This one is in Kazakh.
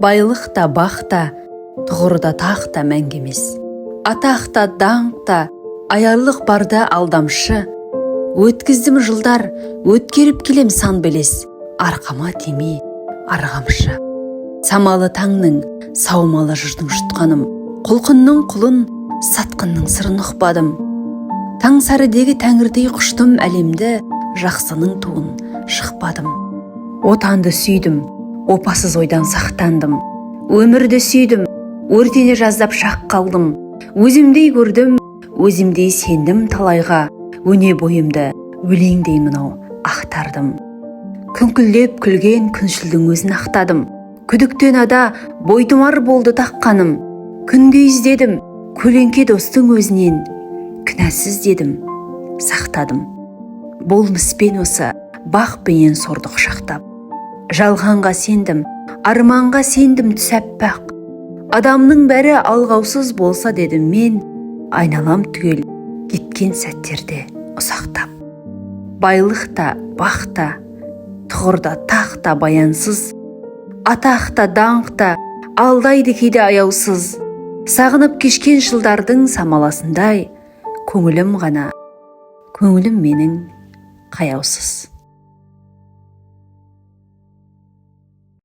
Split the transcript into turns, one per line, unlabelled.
Байлық та бақ та, тұғырда тақ та мәңгі емес. Атақ та даңқ та, аярлық барда алдамшы. Өткіздім жылдар, өткеріп келем сан белес. Арқама тиме, арғамшы. Самалы таңның, саумалы жырдың жұтқаным. Құлқынның құлын, сатқынның сырын ұқпадым. Таң сәрідегі тәңірдей құштым әлемді, жақсының туын шықпадым. Отанды сүйдім, опасыз ойдан сақтандым. Өмірді сүйдім, өртене жаздап шақ қалдым. Өзімдей көрдім, өзімдей сендім талайға. Өне бойымды өлеңдей мынау ақтардым. Күңкілдеп күлген күншілдің өзін ақтадым. Күдіктен ада бойтұмар болды таққаным. Күнде іздедім, көлеңке достың өзінен. Кінәсіз дедім, сақтадым. Болмыспен осы бақ бейен сорды құшақтап. Жалғанға сендім, арманға сендім түс аппақ. Адамның бәрі алғаусыз болса дедім мен, айналам түгел кеткен сәттерде ұсақтап. Байлық та, бақ та, тұғырда тақ та баянсыз. Атақ та, даңқ та, алдайды кейде аяусыз. Сағынып кешкен жылдардың самаласындай, көңілім ғана, көңілім менің қаяусыз.